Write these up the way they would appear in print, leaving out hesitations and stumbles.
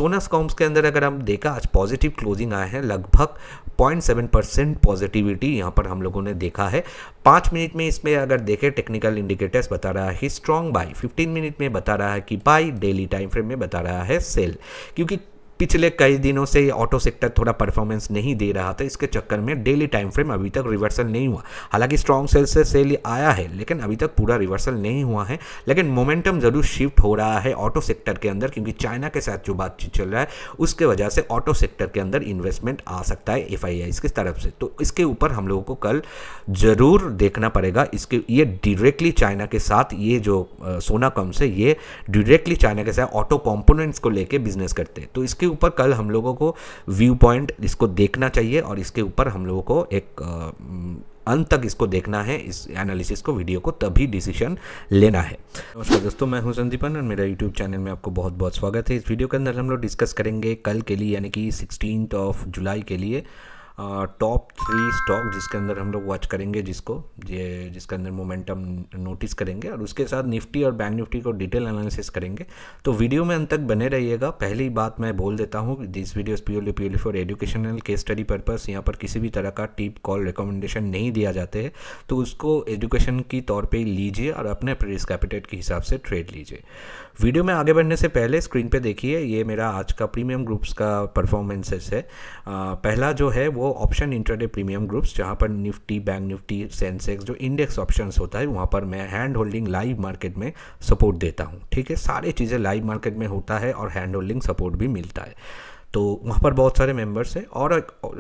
सोनास्कॉम्स के अंदर अगर हम देखा आज पॉजिटिव क्लोजिंग आए हैं, लगभग 0.7% पॉजिटिविटी यहाँ पर हम लोगों ने देखा है। 5 मिनट में इसमें अगर देखें टेक्निकल इंडिकेटर्स बता रहा है स्ट्रॉन्ग बाय, 15 मिनट में बता रहा है कि बाय, डेली टाइम फ्रेम में बता रहा है सेल। क्योंकि पिछले कई दिनों से ऑटो सेक्टर थोड़ा परफॉर्मेंस नहीं दे रहा था, इसके चक्कर में डेली टाइम फ्रेम अभी तक रिवर्सल नहीं हुआ। हालांकि स्ट्रॉन्ग सेल से सेल आया है लेकिन अभी तक पूरा रिवर्सल नहीं हुआ है, लेकिन मोमेंटम जरूर शिफ्ट हो रहा है ऑटो सेक्टर के अंदर, क्योंकि चाइना के साथ जो बातचीत चल रहा है उसके वजह से ऑटो सेक्टर के अंदर इन्वेस्टमेंट आ सकता है FIIs की तरफ से। तो इसके ऊपर हम लोगों को कल जरूर देखना पड़ेगा। इसके ये डायरेक्टली चाइना के साथ, ये जो सोनाकॉम्स है ये डायरेक्टली चाइना के साथ ऑटो कंपोनेंट्स को लेके बिजनेस करते हैं। तो इसके ऊपर कल हम लोगों को व्यू पॉइंट इसको देखना चाहिए और इसके ऊपर हम लोगों को एक अंत तक इसको देखना है, इस एनालिसिस को, वीडियो को, तभी डिसीजन लेना है। नमस्कार दोस्तों, मैं हूं संदीपन और मेरा यूट्यूब चैनल में आपको बहुत बहुत स्वागत है। इस वीडियो के अंदर हम लोग डिस्कस करेंगे कल के लिए यानी कि 16 जुलाई के लिए टॉप 3 स्टॉक जिसके अंदर हम लोग वॉच करेंगे, जिसके अंदर मोमेंटम नोटिस करेंगे और उसके साथ निफ्टी और बैंक निफ्टी को डिटेल एनालिसिस करेंगे। तो वीडियो में अंत तक बने रहिएगा। पहली बात मैं बोल देता हूँ, this video is purely for educational case study purpose. यहाँ पर किसी भी तरह का टिप कॉल रिकमेंडेशन नहीं दिया जाते हैं, तो उसको एजुकेशन की तौर पर लीजिए और अपने रिस्क एपेटाइट के हिसाब से ट्रेड लीजिए। वीडियो में आगे बढ़ने से पहले स्क्रीन पे देखिए, ये मेरा आज का प्रीमियम ग्रुप्स का परफॉर्मेंसेस है। पहला जो है वो ऑप्शन इंट्राडे प्रीमियम ग्रुप्स, जहाँ पर निफ्टी, बैंक निफ्टी, सेंसेक्स जो इंडेक्स ऑप्शंस होता है वहाँ पर मैं हैंड होल्डिंग लाइव मार्केट में सपोर्ट देता हूँ। ठीक है, सारी चीज़ें लाइव मार्केट में होता है और हैंड होल्डिंग सपोर्ट भी मिलता है। तो वहाँ पर बहुत सारे मेंबर्स हैं। और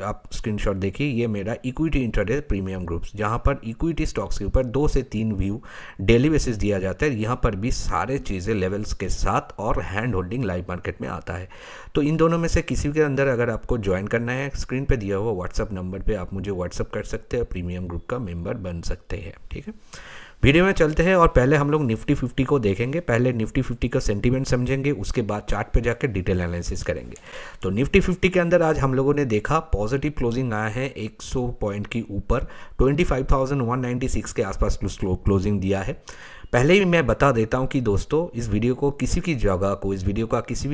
आप स्क्रीनशॉट देखिए, ये मेरा इक्विटी इंट्राडे प्रीमियम ग्रुप्स, जहाँ पर इक्विटी स्टॉक्स के ऊपर 2 से 3 व्यू डेली बेसिस दिया जाता है। यहाँ पर भी सारे चीज़ें लेवल्स के साथ और हैंड होल्डिंग लाइव मार्केट में आता है। तो इन दोनों में से किसी के अंदर अगर आपको ज्वाइन करना है, स्क्रीन पे दिया हुआ व्हाट्सअप नंबर पे आप मुझे व्हाट्सअप कर सकते हैं, प्रीमियम ग्रुप का मेंबर बन सकते हैं। ठीक है, वीडियो में चलते हैं और पहले हम लोग निफ्टी 50 को देखेंगे। पहले निफ्टी 50 का सेंटीमेंट समझेंगे, उसके बाद चार्ट पे जाकर डिटेल एनालिसिस करेंगे। तो निफ्टी 50 के अंदर आज हम लोगों ने देखा पॉजिटिव क्लोजिंग आया है 100 पॉइंट की ऊपर, 25,196 के आसपास क्लोजिंग दिया है। पहले ही मैं बता देता हूं कि दोस्तों इस वीडियो को किसी भी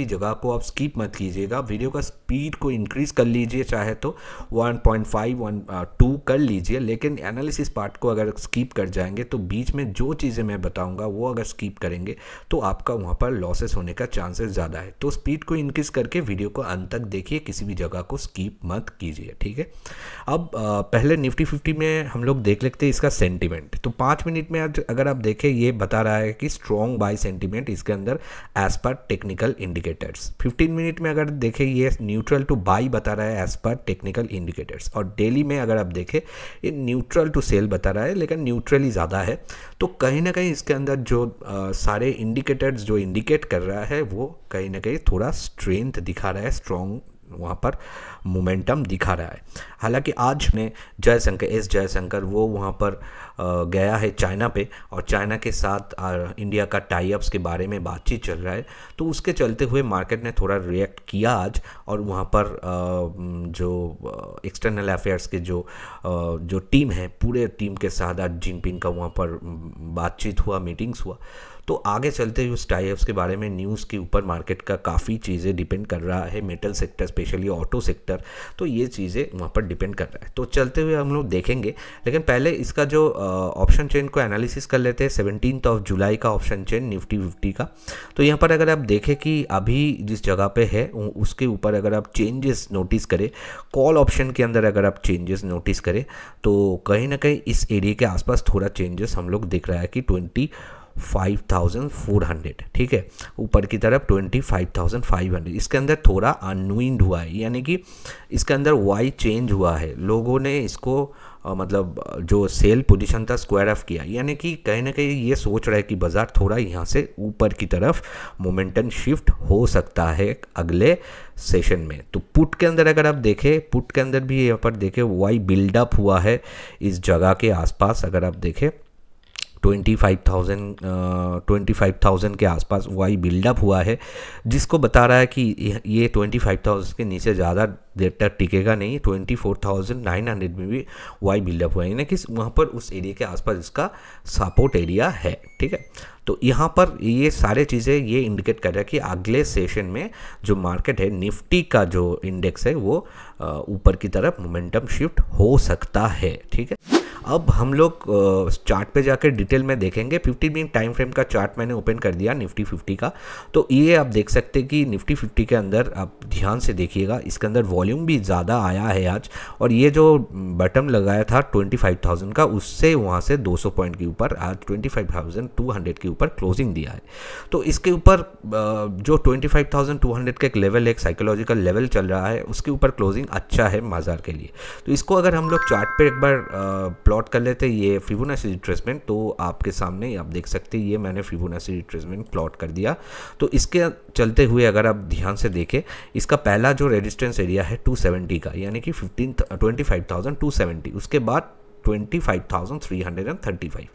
जगह को आप स्किप मत कीजिएगा। वीडियो का स्पीड को इंक्रीज कर लीजिए, चाहे तो 1.5-1.2 कर लीजिए, लेकिन एनालिसिस पार्ट को अगर स्किप कर जाएंगे तो बीच में जो चीज़ें मैं बताऊंगा वो अगर स्किप करेंगे तो आपका वहां पर लॉसेस होने का चांसेस ज़्यादा है। तो स्पीड को इंक्रीज करके वीडियो को अंत तक देखिए, किसी भी जगह को स्किप मत कीजिए। ठीक है, अब पहले निफ्टी 50 में हम लोग देख लेते हैं इसका सेंटिमेंट। तो 5 मिनट में अगर आप देखें, ये बता रहा है कि स्ट्रॉन्ग बाय सेंटीमेंट इसके अंदर as per technical indicators. 15 minute में अगर देखें, ये न्यूट्रल टू बाय बता रहा है एज पर टेक्निकल इंडिकेटर्स। और डेली में अगर आप देखें, ये न्यूट्रल टू सेल बता रहा है, लेकिन न्यूट्रल ही ज़्यादा है। तो कहीं ना कहीं इसके अंदर जो सारे इंडिकेटर्स जो इंडिकेट कर रहा है वो कहीं ना कहीं थोड़ा स्ट्रेंथ दिखा रहा है, स्ट्रॉन्ग वहाँ पर मोमेंटम दिखा रहा है। हालांकि आज ने जयशंकर वो वहाँ पर गया है चाइना पे, और चाइना के साथ इंडिया का टाई अप्स के बारे में बातचीत चल रहा है। तो उसके चलते हुए मार्केट ने थोड़ा रिएक्ट किया आज, और वहाँ पर जो एक्सटर्नल अफेयर्स के जो टीम है, पूरे टीम के साथ आज जिनपिंग का वहाँ पर बातचीत हुआ, मीटिंग्स हुआ। तो आगे चलते हुए उस टाई अप्स के बारे में न्यूज़ के ऊपर मार्केट का काफ़ी चीज़ें डिपेंड कर रहा है, metal sector, specially auto sector, तो ये चीज़ें वहाँ पर डिपेंड कर रहा है। तो चलते हुए हम लोग देखेंगे, लेकिन पहले इसका जो ऑप्शन चेन को एनालिसिस कर लेते हैं। 17 जुलाई का ऑप्शन चेन निफ्टी 50 का। तो यहाँ पर अगर आप देखें कि अभी जिस जगह पे है उसके ऊपर अगर आप चेंजेस नोटिस करें, कॉल ऑप्शन के अंदर अगर आप चेंजेस नोटिस करें तो कहीं ना कहीं इस एरिया के आसपास थोड़ा चेंजेस हम लोग दिख रहा है कि 25,400, ठीक है, ऊपर की तरफ 25,500, इसके अंदर थोड़ा अनविंड हुआ है, यानी कि इसके अंदर वाई चेंज हुआ है। लोगों ने इसको मतलब जो सेल पोजीशन था स्क्वायर ऑफ किया, यानी कि कहीं ना कहीं ये सोच रहा है कि बाजार थोड़ा यहाँ से ऊपर की तरफ मोमेंटम शिफ्ट हो सकता है अगले सेशन में। तो पुट के अंदर अगर आप देखें, पुट के अंदर भी यहाँ पर देखें वाई बिल्डअप हुआ है इस जगह के आसपास। अगर आप देखें 25,000 के आसपास वाई बिल्डअप हुआ है, जिसको बता रहा है कि ये 25,000 के नीचे ज़्यादा देर तक टिकेगा नहीं। 24,900 में भी वाई बिल्डअप हुआ है, यानी कि वहाँ पर उस एरिया के आसपास इसका सपोर्ट एरिया है। ठीक है, तो यहाँ पर ये सारे चीज़ें ये इंडिकेट कर रहा है कि अगले सेशन में जो मार्केट है, निफ्टी का जो इंडेक्स है वो ऊपर की तरफ मोमेंटम शिफ्ट हो सकता है। ठीक है, अब हम लोग चार्ट पे जाकर डिटेल में देखेंगे। 15 मिनट टाइम फ्रेम का चार्ट मैंने ओपन कर दिया निफ्टी 50 का। तो ये आप देख सकते हैं कि निफ्टी 50 के अंदर आप ध्यान से देखिएगा, इसके अंदर वॉल्यूम भी ज़्यादा आया है आज, और ये जो बटन लगाया था 25,000 का, उससे वहाँ से 200 पॉइंट के ऊपर आज 25,200 के ऊपर क्लोजिंग दिया है। तो इसके ऊपर जो 25,200 का एक लेवल, एक साइकोलॉजिकल लेवल चल रहा है, उसके ऊपर क्लोजिंग अच्छा है बाजार के लिए। तो इसको अगर हम लोग चार्ट पे एक बार प्लॉट कर लेते, ये फिबोनाची रिट्रेसमेंट, तो आपके सामने आप देख सकते हैं, ये मैंने फिबोनाची रिट्रेसमेंट प्लॉट कर दिया। तो इसके चलते हुए अगर आप ध्यान से देखें, इसका पहला जो रेजिस्टेंस एरिया है 270 का, यानी कि 25,270, उसके बाद 25,335।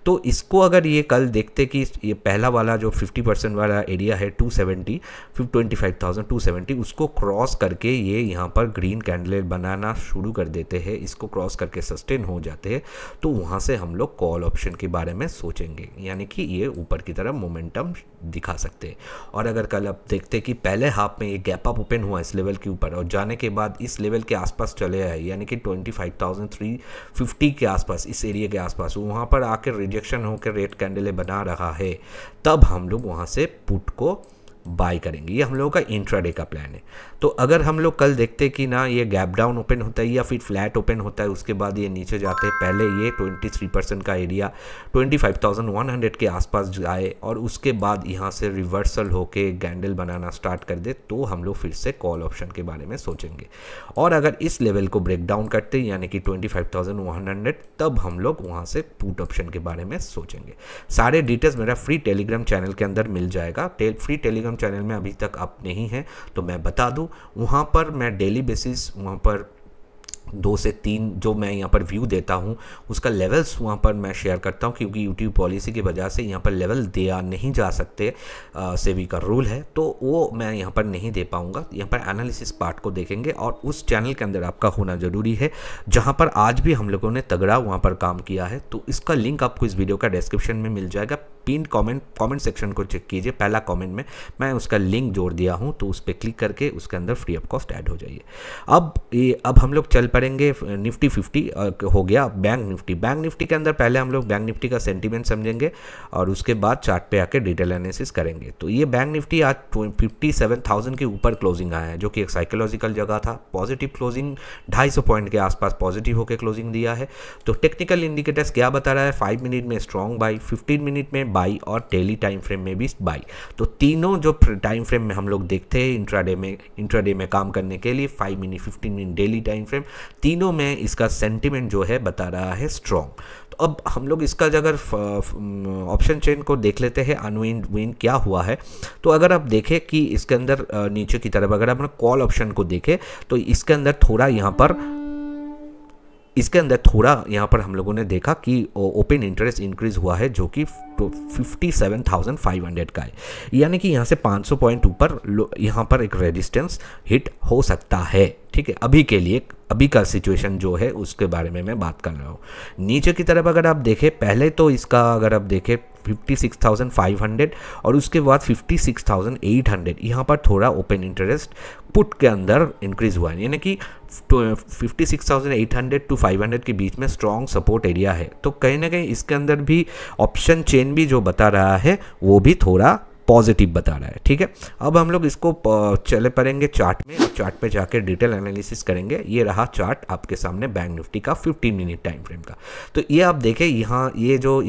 तो इसको अगर ये कल देखते कि ये पहला वाला जो 50% वाला एरिया है 270, 25,270, उसको क्रॉस करके ये यहाँ पर ग्रीन कैंडल बनाना शुरू कर देते हैं, इसको क्रॉस करके सस्टेन हो जाते हैं, तो वहाँ से हम लोग कॉल ऑप्शन के बारे में सोचेंगे, यानी कि ये ऊपर की तरफ मोमेंटम दिखा सकते हैं। और अगर कल आप देखते कि पहले हाफ में ये गैप अप ओपन हुआ इस लेवल के ऊपर और जाने के बाद इस लेवल के आसपास चले आए, यानी कि 25,350 के आसपास, इस एरिया के आसपास, वहाँ पर आकर रिजेक्शन होकर रेड कैंडल बना रहा है, तब हम लोग वहाँ से पुट को बाय करेंगे। ये हम लोगों का इंट्राडे का प्लान है। तो अगर हम लोग कल देखते कि ना ये गैप डाउन ओपन होता है या फिर फ्लैट ओपन होता है, उसके बाद ये नीचे जाते हैं, पहले ये 23% का एरिया 25,100 के आसपास जाए और उसके बाद यहाँ से रिवर्सल होके कैंडल बनाना स्टार्ट कर दे, तो हम लोग फिर से कॉल ऑप्शन के बारे में सोचेंगे। और अगर इस लेवल को ब्रेक डाउन करते हैं, यानी कि 25,100, तब हम लोग वहाँ से पुट ऑप्शन के बारे में सोचेंगे। सारे डिटेल्स मेरा फ्री टेलीग्राम चैनल के अंदर मिल जाएगा। फ्री टेलीग्राम चैनल में अभी तक आप नहीं हैं तो मैं बता दूं, वहाँ पर मैं डेली बेसिस वहाँ पर 2 से 3 जो मैं यहाँ पर व्यू देता हूँ, उसका लेवल्स वहाँ पर मैं शेयर करता हूँ, क्योंकि यूट्यूब पॉलिसी की वजह से यहाँ पर लेवल दिया नहीं जा सकते, सेबी का रूल है, तो वो मैं यहाँ पर नहीं दे पाऊँगा। यहाँ पर एनालिसिस पार्ट को देखेंगे और उस चैनल के अंदर आपका होना ज़रूरी है, जहाँ पर आज भी हम लोगों ने तगड़ा वहाँ पर काम किया है। तो इसका लिंक आपको इस वीडियो का डिस्क्रिप्शन में मिल जाएगा। पिन कमेंट सेक्शन को चेक कीजिए, पहला कमेंट में मैं उसका लिंक जोड़ दिया हूँ, तो उस पर क्लिक करके उसके अंदर फ्री ऑफ कॉस्ट ऐड हो जाइए। अब हम लोग चल पड़ेंगे निफ्टी 50 हो गया। बैंक निफ्टी के अंदर पहले हम लोग बैंक निफ्टी का सेंटीमेंट समझेंगे और उसके बाद चार्ट पे आके डिटेल एनालिसिस करेंगे। तो ये बैंक निफ्टी आज 57,000 के ऊपर क्लोजिंग आया है, जो कि एक साइकोलॉजिकल जगह था। पॉजिटिव क्लोजिंग 250 पॉइंट के आसपास पॉजिटिव होकर क्लोजिंग दिया है। तो टेक्निकल इंडिकेटर्स क्या बता रहा है, 5 मिनट में स्ट्रॉन्ग बाई, 15 मिनट में बाई और डेली टाइम फ्रेम में भी बाई। तो तीनों जो टाइम फ्रेम में हम लोग देखते हैं इंट्राडे में काम करने के लिए, 5 minute, 15 minute, daily time frame, तीनों में इसका सेंटिमेंट जो है बता रहा है स्ट्रॉन्ग। तो अब हम लोग इसका अगर ऑप्शन चेन को देख लेते हैं, अनविन विन क्या हुआ है। तो अगर आप देखें कि इसके अंदर नीचे की तरफ अगर आप कॉल ऑप्शन को देखें, तो इसके अंदर थोड़ा यहाँ पर हम लोगों ने देखा कि ओपन इंटरेस्ट इंक्रीज हुआ है, जो कि 57,500 का है, यानी कि यहाँ से 500 पॉइंट ऊपर यहाँ पर एक रेजिस्टेंस हिट हो सकता है। ठीक है, अभी के लिए, अभी का सिचुएशन जो है उसके बारे में मैं बात कर रहा हूँ। नीचे की तरफ अगर आप देखें, पहले तो इसका अगर आप देखें 56,500 और उसके बाद 56,800, यहाँ पर थोड़ा ओपन इंटरेस्ट पुट के अंदर इंक्रीज हुआ है, यानी कि 56,800 टू 500 के बीच में स्ट्रॉन्ग सपोर्ट एरिया है। तो कहीं ना कहीं इसके अंदर भी ऑप्शन चेन भी जो बता रहा है वो भी थोड़ा पॉजिटिव बता रहा है। ठीक है, अब हम लोग इसको चले पड़ेंगे चार्ट में, और चार्ट पे जाके डिटेल एनालिसिस करेंगे। ये रहा चार्ट आपके सामने बैंक निफ्टी का 15 मिनट टाइम फ्रेम का। तो ये आप देखें, यहाँ ये जो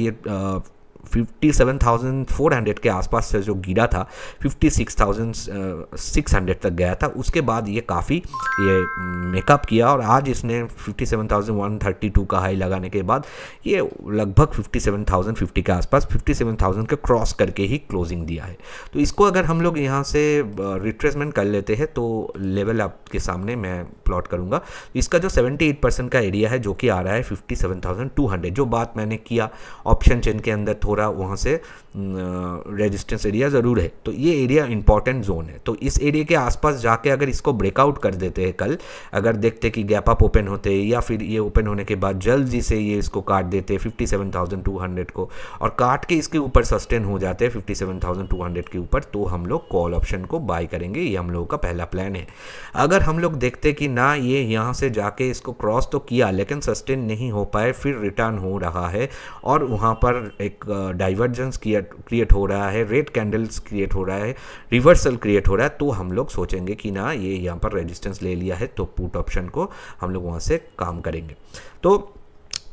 57,400 के आसपास से जो गिरा था 56,600 तक गया था, उसके बाद ये काफ़ी ये मेकअप किया और आज इसने 57,132 का हाई लगाने के बाद ये लगभग 57,050 के आसपास 57,000 के क्रॉस करके ही क्लोजिंग दिया है। तो इसको अगर हम लोग यहाँ से रिट्रेसमेंट कर लेते हैं तो लेवल आपके सामने मैं प्लॉट करूँगा। इसका जो 78% का एरिया है जो कि आ रहा है 57,200, जो बात मैंने किया ऑप्शन चेन के अंदर थोड़ा वहाँ से रेजिस्टेंस एरिया ज़रूर है, तो ये एरिया इंपॉर्टेंट जोन है। तो इस एरिया के आसपास जाके अगर इसको ब्रेकआउट कर देते हैं कल, अगर देखते कि गैप अप ओपन होते हैं या फिर ये ओपन होने के बाद जल्दी से ये इसको काट देते हैं 57,200 को और काट के इसके ऊपर सस्टेन हो जाते हैं 57,200 के ऊपर, तो हम लोग कॉल ऑप्शन को बाय करेंगे। ये हम लोगों का पहला प्लान है। अगर हम लोग देखते कि ना ये यहाँ से जाके इसको क्रॉस तो किया लेकिन सस्टेन नहीं हो पाए, फिर रिटर्न हो रहा है और वहाँ पर एक डाइवर्जेंस क्रिएट हो रहा है, रेड कैंडल्स क्रिएट हो रहा है, रिवर्सल क्रिएट हो रहा है, तो हम लोग सोचेंगे कि ना ये यहाँ पर रेजिस्टेंस ले लिया है तो पुट ऑप्शन को हम लोग वहाँ से काम करेंगे। तो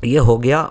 ये हो गया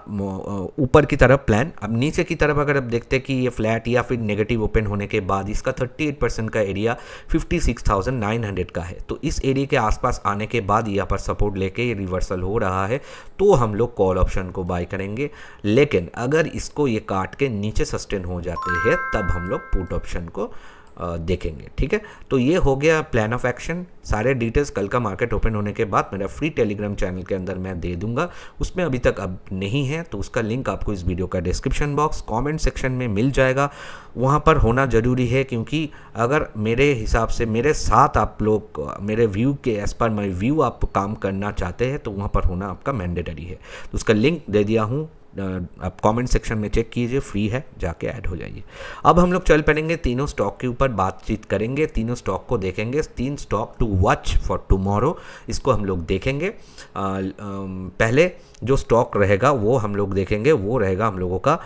ऊपर की तरफ प्लान। अब नीचे की तरफ अगर आप देखते हैं कि ये फ्लैट या फिर नेगेटिव ओपन होने के बाद इसका 38% का एरिया 56,900 का है, तो इस एरिया के आसपास आने के बाद यहाँ पर सपोर्ट लेके ये रिवर्सल हो रहा है तो हम लोग कॉल ऑप्शन को बाय करेंगे। लेकिन अगर इसको ये काट के नीचे सस्टेन हो जाते हैं तब हम लोग पुट ऑप्शन को देखेंगे। ठीक है, तो ये हो गया प्लान ऑफ एक्शन। सारे डिटेल्स कल का मार्केट ओपन होने के बाद मेरा फ्री टेलीग्राम चैनल के अंदर मैं दे दूंगा, उसमें अभी तक अब नहीं है तो उसका लिंक आपको इस वीडियो का डिस्क्रिप्शन बॉक्स कमेंट सेक्शन में मिल जाएगा। वहाँ पर होना ज़रूरी है क्योंकि अगर मेरे हिसाब से मेरे साथ आप लोग मेरे व्यू के एज पर माई व्यू आप काम करना चाहते हैं तो वहाँ पर होना आपका मैंडेटरी है। तो उसका लिंक दे दिया हूँ, आप कमेंट सेक्शन में चेक कीजिए, फ्री है, जाके ऐड हो जाइए। अब हम लोग चल पड़ेंगे तीनों स्टॉक के ऊपर बातचीत करेंगे, तीनों स्टॉक को देखेंगे, 3 stock to watch for tomorrow, इसको हम लोग देखेंगे। पहले जो स्टॉक रहेगा वो हम लोग देखेंगे, वो रहेगा हम लोगों का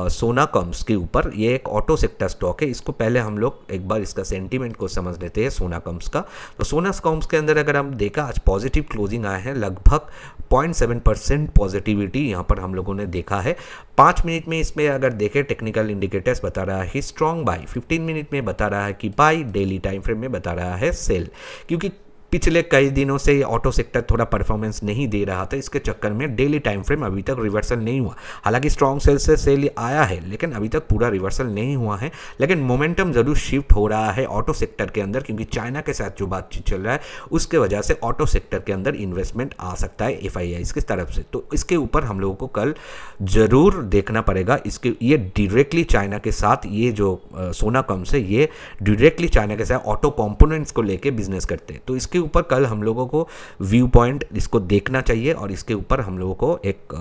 सोना कॉम्स के ऊपर। ये एक ऑटो सेक्टर स्टॉक है, इसको पहले हम लोग एक बार इसका सेंटीमेंट को समझ लेते हैं सोना कॉम्स का। तो सोना कॉम्स के अंदर अगर हम देखा आज पॉजिटिव क्लोजिंग आया है, लगभग 0.7% पॉजिटिविटी यहाँ पर हम लोगों ने देखा है। 5 मिनट में इसमें अगर देखें टेक्निकल इंडिकेटर्स बता रहा है स्ट्रॉन्ग बाय, 15 मिनट में बता रहा है कि बाय, डेली टाइम फ्रेम में बता रहा है सेल। क्योंकि पिछले कई दिनों से ये ऑटो सेक्टर थोड़ा परफॉर्मेंस नहीं दे रहा था, इसके चक्कर में डेली टाइम फ्रेम अभी तक रिवर्सल नहीं हुआ। हालांकि स्ट्रॉन्ग सेल से सेल आया है लेकिन अभी तक पूरा रिवर्सल नहीं हुआ है, लेकिन मोमेंटम ज़रूर शिफ्ट हो रहा है ऑटो सेक्टर के अंदर, क्योंकि चाइना के साथ जो बातचीत चल रहा है उसके वजह से ऑटो सेक्टर के अंदर इन्वेस्टमेंट आ सकता है FIIs की तरफ से। तो इसके ऊपर हम लोगों को कल ज़रूर देखना पड़ेगा। इसके ये डायरेक्टली चाइना के साथ ये जो सोना कॉम्स है ये डायरेक्टली चाइना के साथ ऑटो कंपोनेंट्स को लेके बिजनेस करते हैं, तो इसके ऊपर कल हम लोगों को व्यू पॉइंट इसको देखना चाहिए और इसके ऊपर हम लोगों को एक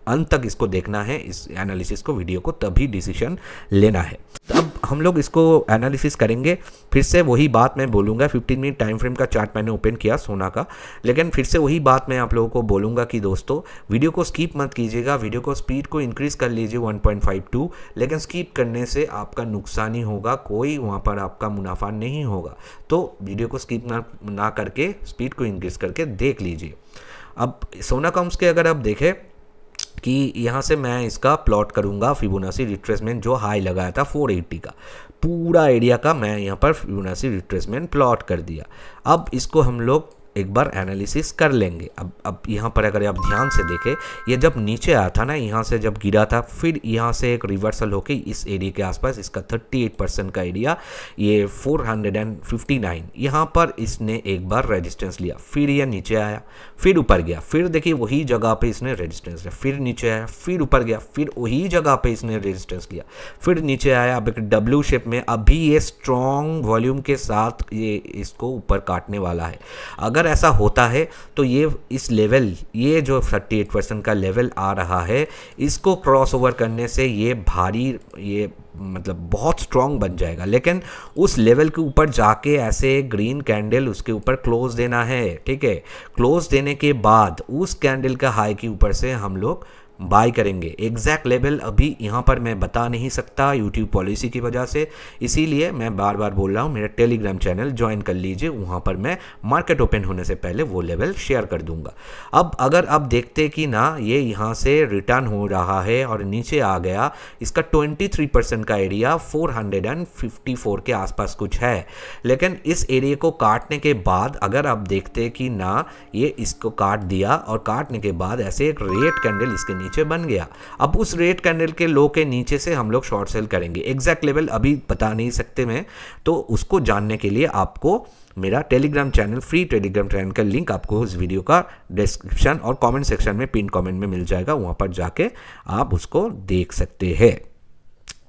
अंत तक इसको देखना है, इस एनालिसिस को, वीडियो को, तभी डिसीजन लेना है। तो अब हम लोग इसको एनालिसिस करेंगे। फिर से वही बात मैं बोलूँगा, 15 मिनट टाइम फ्रेम का चार्ट मैंने ओपन किया सोना का, लेकिन फिर से वही बात मैं आप लोगों को बोलूँगा कि दोस्तों वीडियो को स्किप मत कीजिएगा, वीडियो को स्पीड को इंक्रीज़ कर लीजिए 1.52, लेकिन स्किप करने से आपका नुकसान ही होगा, कोई वहाँ पर आपका मुनाफा नहीं होगा। तो वीडियो को स्किप ना करके स्पीड को इंक्रीज़ करके देख लीजिए। अब सोना कॉम्स के अगर आप देखें कि यहाँ से मैं इसका प्लॉट करूँगा फिबोनाची रिट्रेसमेंट जो हाई लगाया था 480 का, पूरा एरिया का मैं यहाँ पर फिबोनाची रिट्रेसमेंट प्लॉट कर दिया। अब इसको हम लोग एक बार एनालिसिस कर लेंगे। अब यहाँ पर अगर आप ध्यान से देखें, ये जब नीचे आया था ना, यहाँ से जब गिरा था, फिर यहाँ से एक रिवर्सल होके इस एरिया के आसपास इसका 38% का एरिया ये 459, यहाँ पर इसने एक बार रेजिस्टेंस लिया, फिर ये नीचे आया, फिर ऊपर गया, फिर देखिए वही जगह पे इसने रेजिस्टेंस लिया, फिर नीचे आया, फिर ऊपर गया, फिर वही जगह पे इसने रेजिस्टेंस लिया, फिर नीचे आया। अब एक डब्ल्यू शेप में अभी ये स्ट्रॉन्ग वॉल्यूम के साथ ये इसको ऊपर काटने वाला है। अगर ऐसा होता है तो ये इस लेवल, ये जो 38% का लेवल आ रहा है, इसको क्रॉस ओवर करने से ये भारी, ये मतलब बहुत स्ट्रॉन्ग बन जाएगा। लेकिन उस लेवल के ऊपर जाके ऐसे ग्रीन कैंडल उसके ऊपर क्लोज देना है, ठीक है। क्लोज देने के बाद उस कैंडल का हाई के ऊपर से हम लोग बाय करेंगे। एग्जैक्ट लेवल अभी यहाँ पर मैं बता नहीं सकता यूट्यूब पॉलिसी की वजह से, इसीलिए मैं बार बार बोल रहा हूँ मेरा टेलीग्राम चैनल ज्वाइन कर लीजिए, वहाँ पर मैं मार्केट ओपन होने से पहले वो लेवल शेयर कर दूंगा। अब अगर आप देखते कि ना ये यहाँ से रिटर्न हो रहा है और नीचे आ गया, इसका 23% का एरिया 454 के आसपास कुछ है, लेकिन इस एरिया को काटने के बाद अगर आप देखते कि ना ये इसको काट दिया और काटने के बाद ऐसे एक रेड कैंडल इसके नीचे बन गया। अब उस रेड कैंडल के लो के नीचे से हम लोग शॉर्ट सेल करेंगे। एग्जैक्ट लेवल अभी बता नहीं सकते मैं, तो उसको जानने के लिए आपको मेरा Telegram channel, free Telegram channel का लिंक आपको इस वीडियो का डिस्क्रिप्शन और कमेंट सेक्शन में, पिन कमेंट में मिल जाएगा, वहाँ पर जाके आप उसको देख सकते हैं।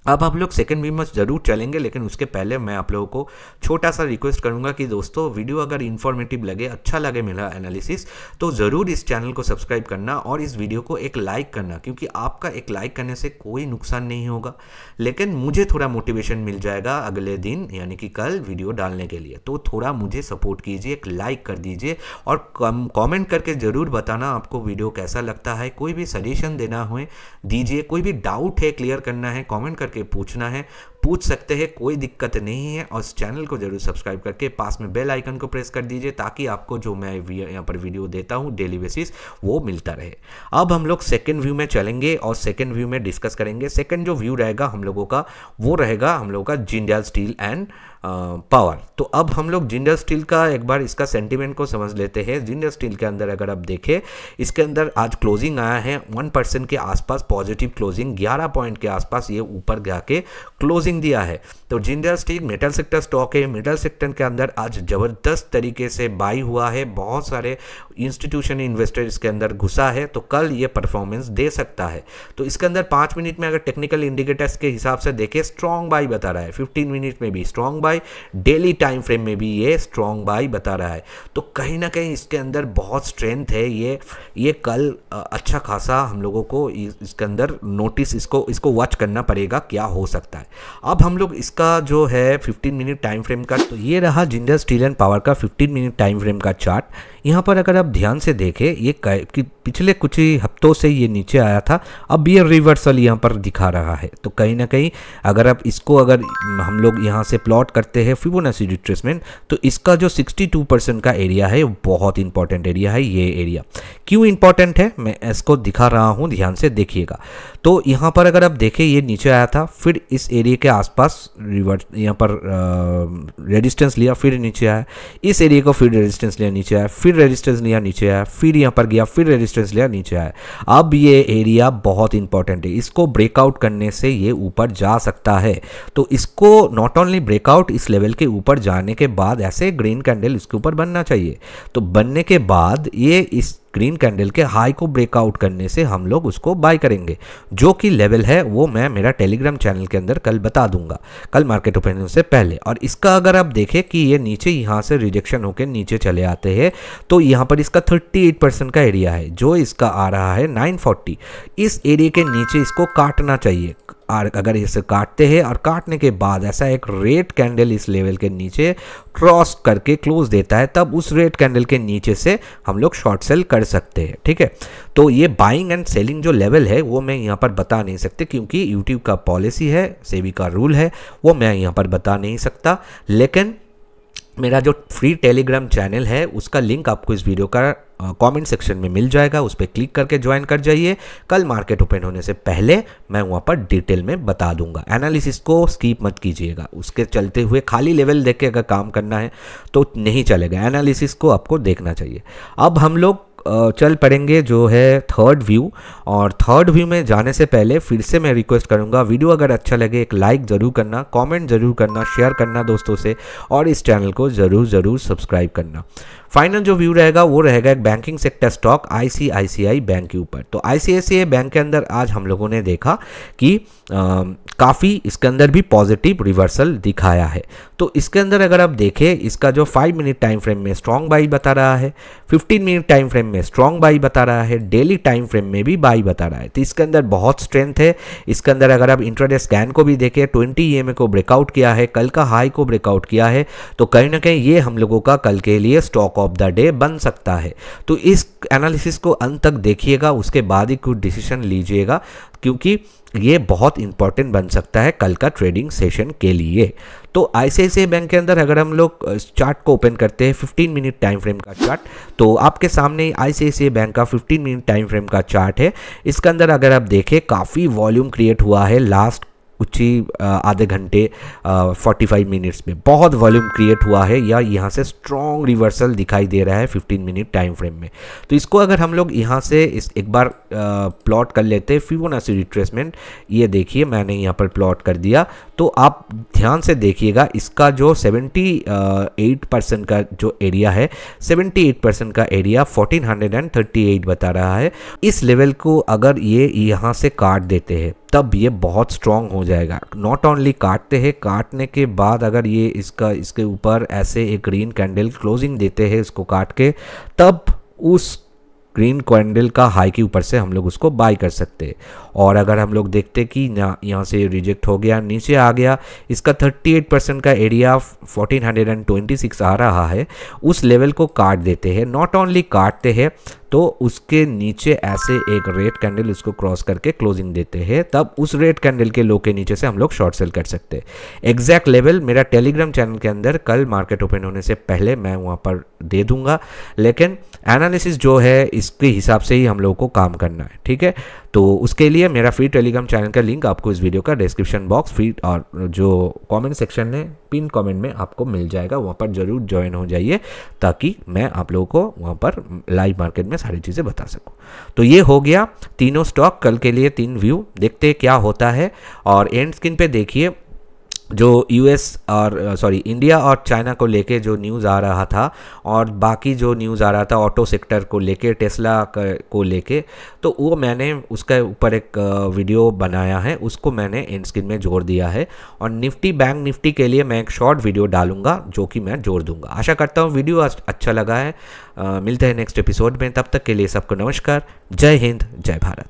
अब हम लोग सेकंड व्यू में ज़रूर चलेंगे, लेकिन उसके पहले मैं आप लोगों को छोटा सा रिक्वेस्ट करूंगा कि दोस्तों वीडियो अगर इन्फॉर्मेटिव लगे, अच्छा लगे मेरा एनालिसिस, तो ज़रूर इस चैनल को सब्सक्राइब करना और इस वीडियो को एक लाइक करना, क्योंकि आपका एक लाइक करने से कोई नुकसान नहीं होगा, लेकिन मुझे थोड़ा मोटिवेशन मिल जाएगा अगले दिन यानी कि कल वीडियो डालने के लिए। तो थोड़ा मुझे सपोर्ट कीजिए, एक लाइक कर दीजिए और कॉमेंट करके ज़रूर बताना आपको वीडियो कैसा लगता है। कोई भी सजेशन देना हो दीजिए, कोई भी डाउट है क्लियर करना है कॉमेंट करके पूछना है, पूछ सकते हैं, कोई दिक्कत नहीं है। और इस चैनल को जरूर सब्सक्राइब करके पास में बेल आइकन को प्रेस कर दीजिए, ताकि आपको जो मैं यहाँ पर वीडियो देता हूँ डेली बेसिस वो मिलता रहे। अब हम लोग सेकंड व्यू में चलेंगे और सेकंड व्यू में डिस्कस करेंगे। सेकंड जो व्यू रहेगा हम लोगों का वो रहेगा हम लोगों का जिंदल स्टील एंड पावर। तो अब हम लोग जिंदल स्टील का एक बार इसका सेंटीमेंट को समझ लेते हैं। जिंदल स्टील के अंदर अगर आप देखें, इसके अंदर आज क्लोजिंग आया है 1% के आसपास पॉजिटिव क्लोजिंग, 11 पॉइंट के आसपास ये ऊपर जाके क्लोजिंग दिया है। तो Jindal steel metal sector stock है, मेटल सेक्टर के अंदर आज जबरदस्त तरीके से बाई हुआ है, बहुत सारे इंस्टीट्यूशन इन्वेस्टर इसके अंदर घुसा है, तो कल ये परफॉर्मेंस दे सकता है। तो इसके अंदर 5 मिनट में अगर टेक्निकल इंडिकेटर्स के हिसाब से देखें, स्ट्रॉन्ग बाई बता रहा है, 15 मिनट में भी strong by, daily time frame में भी ये स्ट्रॉन्ग बाई बता रहा है। तो कहीं ना कहीं इसके अंदर बहुत स्ट्रेंथ है। ये कल अच्छा खासा हम लोगों को इसके अंदर नोटिस, इसको वॉच करना पड़ेगा क्या हो सकता है। अब हम लोग इसका जो है 15 मिनट टाइम फ्रेम का, तो ये रहा जिंदल स्टील एंड पावर का 15 मिनट टाइम फ्रेम का चार्ट। यहाँ पर अगर आप ध्यान से देखें, ये पिछले कुछ ही हफ्तों से ये नीचे आया था, अब ये रिवर्सल यहाँ पर दिखा रहा है। तो कहीं ना कहीं अगर आप इसको अगर हम लोग यहाँ से प्लॉट करते हैं फिबोनाची रिट्रेसमेंट, तो इसका जो 62% का एरिया है वो बहुत इंपॉर्टेंट एरिया है। ये एरिया क्यों इंपॉर्टेंट है मैं इसको दिखा रहा हूँ, ध्यान से देखिएगा। तो यहाँ पर अगर आप देखें, ये नीचे आया था, फिर इस एरिया के आसपास रिवर्स यहाँ पर रेजिस्टेंस लिया, फिर नीचे आया, इस एरिया को फिर रेजिस्टेंस लिया, नीचे आया, फिर रेजिस्टेंस लिया, नीचे आया, फिर यहाँ पर गया, फिर रेजिस्टेंस लिया, नीचे आया। अब ये एरिया बहुत इंपॉर्टेंट है, इसको ब्रेकआउट करने से ये ऊपर जा सकता है। तो इसको नॉट ओनली ब्रेकआउट, इस लेवल के ऊपर जाने के बाद ऐसे ग्रीन कैंडल इसके ऊपर बनना चाहिए। तो बनने के बाद ये इस ग्रीन कैंडल के हाई को ब्रेकआउट करने से हम लोग उसको बाय करेंगे, जो कि लेवल है वो मैं मेरा टेलीग्राम चैनल के अंदर कल बता दूंगा, कल मार्केट ओपन होने से पहले। और इसका अगर आप देखें कि ये नीचे यहाँ से रिजेक्शन होकर नीचे चले आते हैं, तो यहाँ पर इसका 38% का एरिया है, जो इसका आ रहा है 940। इस एरिया के नीचे इसको काटना चाहिए। और अगर इसे काटते हैं और काटने के बाद ऐसा एक रेड कैंडल इस लेवल के नीचे क्रॉस करके क्लोज देता है, तब उस रेड कैंडल के नीचे से हम लोग शॉर्ट सेल कर सकते हैं। ठीक है, तो ये बाइंग एंड सेलिंग जो लेवल है वो मैं यहाँ पर बता नहीं सकते, क्योंकि यूट्यूब का पॉलिसी है, सेबी का रूल है, वो मैं यहाँ पर बता नहीं सकता। लेकिन मेरा जो फ्री टेलीग्राम चैनल है उसका लिंक आपको इस वीडियो का कमेंट सेक्शन में मिल जाएगा, उस पर क्लिक करके ज्वाइन कर जाइए। कल मार्केट ओपन होने से पहले मैं वहाँ पर डिटेल में बता दूंगा। एनालिसिस को स्किप मत कीजिएगा, उसके चलते हुए खाली लेवल देख के अगर काम करना है तो नहीं चलेगा, एनालिसिस को आपको देखना चाहिए। अब हम लोग चल पड़ेंगे जो है थर्ड व्यू, और थर्ड व्यू में जाने से पहले फिर से मैं रिक्वेस्ट करूंगा, वीडियो अगर अच्छा लगे एक लाइक ज़रूर करना, कमेंट ज़रूर करना, शेयर करना दोस्तों से, और इस चैनल को ज़रूर सब्सक्राइब करना। फाइनल जो व्यू रहेगा वो रहेगा एक banking sector stock ICICI bank के ऊपर। तो ICICI बैंक के अंदर आज हम लोगों ने देखा कि काफ़ी इसके अंदर भी पॉजिटिव रिवर्सल दिखाया है। तो इसके अंदर अगर आप देखें, इसका जो 5 मिनट टाइम फ्रेम में स्ट्रॉन्ग बाई बता रहा है, 15 मिनट टाइम फ्रेम में स्ट्रॉन्ग बाई बता रहा है, डेली टाइम फ्रेम में भी बाई बता रहा है। तो इसके अंदर बहुत स्ट्रेंथ है। इसके अंदर अगर आप इंट्राडे स्कैन को भी देखें, 20 EMA को ब्रेकआउट किया है, कल का हाई को ब्रेकआउट किया है। तो कहीं ना कहीं ये हम लोगों का कल के लिए stock stock of the day बन सकता है। तो इस एनालिसिस को अंत तक देखिएगा, उसके बाद ही कुछ डिसीजन लीजिएगा, क्योंकि ये बहुत इंपॉर्टेंट बन सकता है कल का ट्रेडिंग सेशन के लिए। तो ICICI बैंक के अंदर अगर हम लोग चार्ट को ओपन करते हैं 15 मिनट टाइम फ्रेम का चार्ट, तो आपके सामने ICICI बैंक का 15 मिनट टाइम फ्रेम का चार्ट है। इसके अंदर अगर आप देखें काफ़ी वॉल्यूम क्रिएट हुआ है लास्ट कुछ ही आधे घंटे 45 मिनट्स में बहुत वॉल्यूम क्रिएट हुआ है, या यहाँ से स्ट्रॉन्ग रिवर्सल दिखाई दे रहा है 15 मिनट टाइम फ्रेम में। तो इसको अगर हम लोग यहाँ से एक बार प्लॉट कर लेते हैं फिबोनाची रिट्रेसमेंट, ये देखिए मैंने यहाँ पर प्लॉट कर दिया। तो आप ध्यान से देखिएगा, इसका जो 78% का जो एरिया है, 78% का एरिया 1438 बता रहा है। इस लेवल को अगर ये यहाँ से काट देते हैं तब ये बहुत स्ट्रॉन्ग हो जाएगा। नॉट ओनली काटते हैं, काटने के बाद अगर ये इसके ऊपर ऐसे एक ग्रीन कैंडल क्लोजिंग देते हैं इसको काट के, तब उस ग्रीन कैंडल का हाई के ऊपर से हम लोग उसको बाय कर सकते हैं। और अगर हम लोग देखते कि यहाँ से रिजेक्ट हो गया, नीचे आ गया, इसका 38% का एरिया 1426 आ रहा है, उस लेवल को काट देते हैं। नॉट ओनली काटते हैं तो उसके नीचे ऐसे एक रेड कैंडल उसको क्रॉस करके क्लोजिंग देते हैं, तब उस रेड कैंडल के लो के नीचे से हम लोग शॉर्ट सेल कर सकते हैं। एग्जैक्ट लेवल मेरा टेलीग्राम चैनल के अंदर कल मार्केट ओपन होने से पहले मैं वहाँ पर दे दूंगा, लेकिन एनालिसिस जो है इसके हिसाब से ही हम लोगों को काम करना है, ठीक है। तो उसके लिए मेरा फ्री टेलीग्राम चैनल का लिंक आपको इस वीडियो का डिस्क्रिप्शन बॉक्स फीड और जो कमेंट सेक्शन में पिन कमेंट में आपको मिल जाएगा, वहाँ पर जरूर ज्वाइन हो जाइए, ताकि मैं आप लोगों को वहाँ पर लाइव मार्केट में सारी चीज़ें बता सकूँ। तो ये हो गया तीनों स्टॉक कल के लिए 3 व्यू, देखते हैं क्या होता है। और एंड स्क्रीन पे देखिए जो इंडिया और चाइना को लेके जो न्यूज़ आ रहा था, और बाकी जो न्यूज़ आ रहा था ऑटो सेक्टर को लेके, टेस्ला को लेके, तो वो मैंने उसके ऊपर एक वीडियो बनाया है, उसको मैंने एंड स्क्रीन में जोड़ दिया है। और निफ्टी बैंक निफ्टी के लिए मैं एक शॉर्ट वीडियो डालूंगा जो कि मैं जोड़ दूंगा। आशा करता हूँ वीडियो अच्छा लगा है। मिलते हैं नेक्स्ट एपिसोड में, तब तक के लिए सबको नमस्कार, जय हिंद, जय भारत।